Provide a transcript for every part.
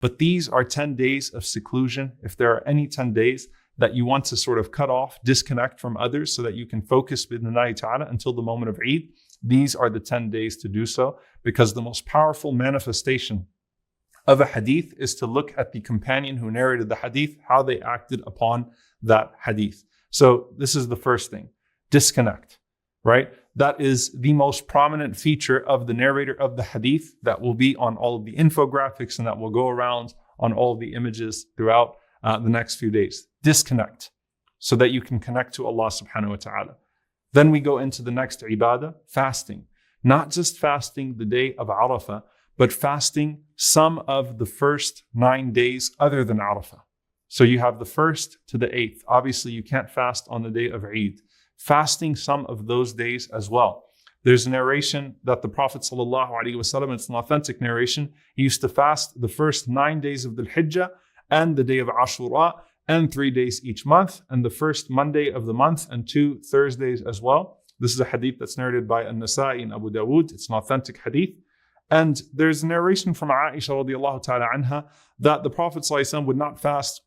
But these are 10 days of seclusion. If there are any 10 days that you want to sort of cut off, disconnect from others so that you can focus bidhnillahi ta'ala until the moment of Eid, these are the 10 days to do so, because the most powerful manifestation of a hadith is to look at the companion who narrated the hadith, how they acted upon that hadith. So this is the first thing, disconnect, right? That is the most prominent feature of the narrator of the hadith that will be on all of the infographics and that will go around on all of the images throughout the next few days. Disconnect so that you can connect to Allah subhanahu wa ta'ala. Then we go into the next ibadah, fasting. Not just fasting the day of Arafah, but fasting some of the first 9 days other than Arafah. So you have the 1st to the 8th. Obviously, you can't fast on the day of Eid. Fasting some of those days as well. There's a narration that the Prophet ﷺ, it's an authentic narration, he used to fast the first 9 days of Dhul Hijjah and the day of Ashura and 3 days each month, and the first Monday of the month and 2 Thursdays as well. This is a hadith that's narrated by An-Nasa'i and Abu Dawood. It's an authentic hadith. And there's a narration from Aisha radiallahu ta'ala anha that the Prophet ﷺ would not fast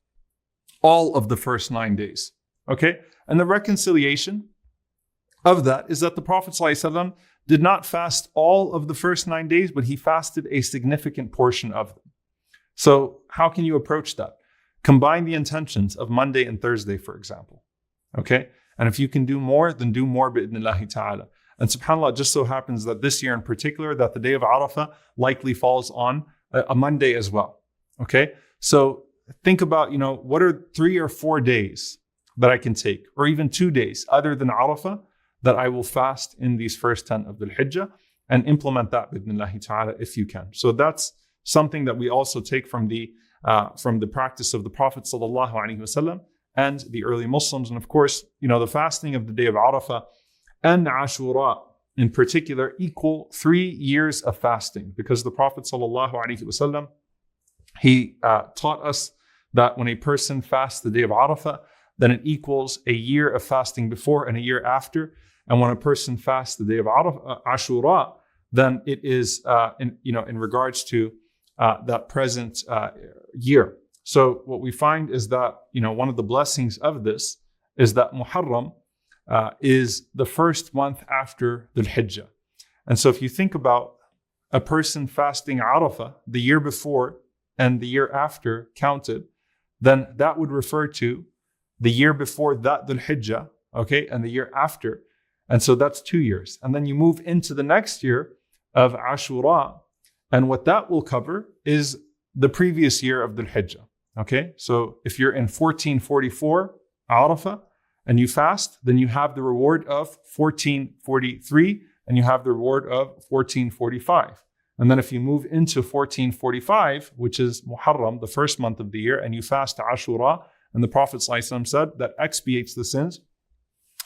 all of the first 9 days. Okay? And the reconciliation of that is that the Prophet ﷺ did not fast all of the first 9 days, but he fasted a significant portion of them. So how can you approach that? Combine the intentions of Monday and Thursday, for example. Okay? And if you can do more, then do more bi'idhnillahi ta'ala. And subhanAllah, it just so happens that this year in particular, that the day of Arafah likely falls on a Monday as well. Okay? So think about, what are 3 or 4 days that I can take, or even 2 days other than Arafah, that I will fast in these first 10 of Dhul Hijjah, and implement that bi'idhnillahi ta'ala if you can. So that's something that we also take from the practice of the Prophet sallallahu alaihi wasallam and the early Muslims. And of course, the fasting of the day of Arafah and Ashura in particular equal 3 years of fasting, because the Prophet sallallahu alaihi wasallam, he taught us that when a person fasts the day of Arafah, then it equals a year of fasting before and a year after. And when a person fasts the day of Ashura, then it is in regards to that present year. So what we find is that one of the blessings of this is that Muharram is the first month after Dhul Hijjah. And so if you think about a person fasting Arafah the year before and the year after counted, then that would refer to the year before that Dhul Hijjah, okay, and the year after. And so that's 2 years. And then you move into the next year of Ashura, and what that will cover is the previous year of Dhul Hijjah, okay? So if you're in 1444 Arafah and you fast, then you have the reward of 1443 and you have the reward of 1445. And then if you move into 1445, which is Muharram, the first month of the year, and you fast Ashura, and the Prophet ﷺ said that expiates the sins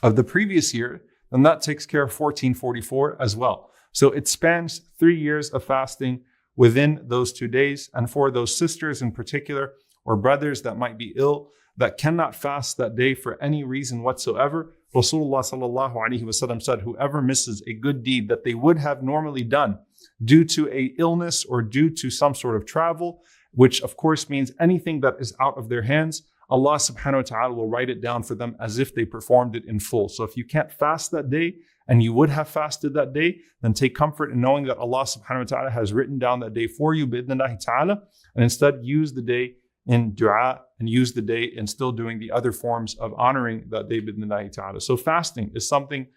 of the previous year, then that takes care of 1444 as well. So it spans 3 years of fasting within those 2 days. And for those sisters in particular, or brothers that might be ill, that cannot fast that day for any reason whatsoever, Rasulullah sallallahu alaihi wasallam said, whoever misses a good deed that they would have normally done due to a illness or due to some sort of travel, which of course means anything that is out of their hands, Allah subhanahu wa ta'ala will write it down for them as if they performed it in full. So if you can't fast that day and you would have fasted that day, then take comfort in knowing that Allah subhanahu wa ta'ala has written down that day for you bi'idhnillahi ta'ala, and instead use the day in dua and use the day in still doing the other forms of honoring that day bi'idhnillahi ta'ala. So fasting is something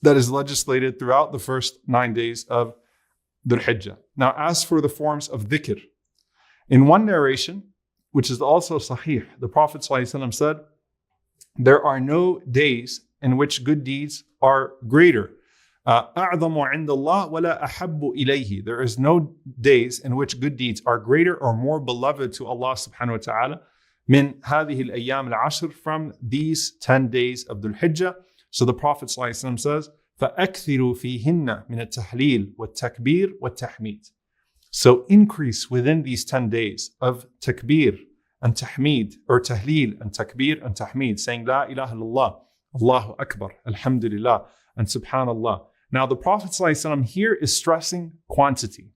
that is legislated throughout the first 9 days of Dhul Hijjah. Now, as for the forms of dhikr, in one narration, which is also sahih, the Prophet ﷺ said, there are no days in which good deeds are greater. أَعْظَمُ عِنْدَ اللَّهِ وَلَا أَحَبُّ إِلَيْهِ. There is no days in which good deeds are greater or more beloved to Allah subhanahu wa ta'ala مِنْ هَذِهِ الْأَيَّامِ الْعَشْرِ, from these 10 days of Dhul Hijjah. So the Prophet ﷺ says, فَأَكْثِرُوا فِيهِنَّ مِنَ التَّحْلِيلِ وَالتَّكْبِيرِ وَالتَّحْمِيدِ. So increase within these 10 days of takbir and tahmeed, or tahleel and takbir and tahmeed, saying La ilaha illallah, Allahu Akbar, Alhamdulillah, and Subhanallah. Now the Prophet ﷺ here is stressing quantity.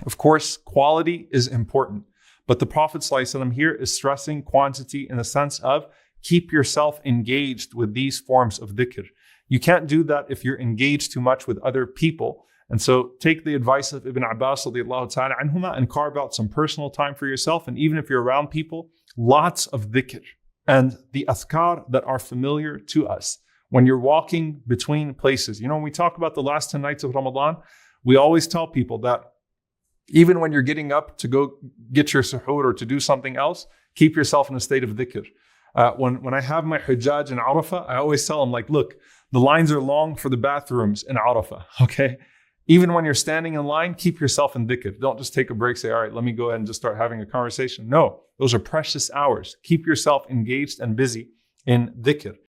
Of course, quality is important, but the Prophet ﷺ here is stressing quantity in the sense of keep yourself engaged with these forms of dhikr. You can't do that if you're engaged too much with other people. And so take the advice of Ibn Abbas radiallahu ta'ala anhuma and carve out some personal time for yourself. And even if you're around people, lots of dhikr and the azkar that are familiar to us. When you're walking between places, when we talk about the last 10 nights of Ramadan, we always tell people that even when you're getting up to go get your suhoor or to do something else, keep yourself in a state of dhikr. When I have my hujjaj in Arafah, I always tell them, look, the lines are long for the bathrooms in Arafah, okay? Even when you're standing in line, keep yourself in dhikr. Don't just take a break, say, all right, let me go ahead and just start having a conversation. No, those are precious hours. Keep yourself engaged and busy in dhikr.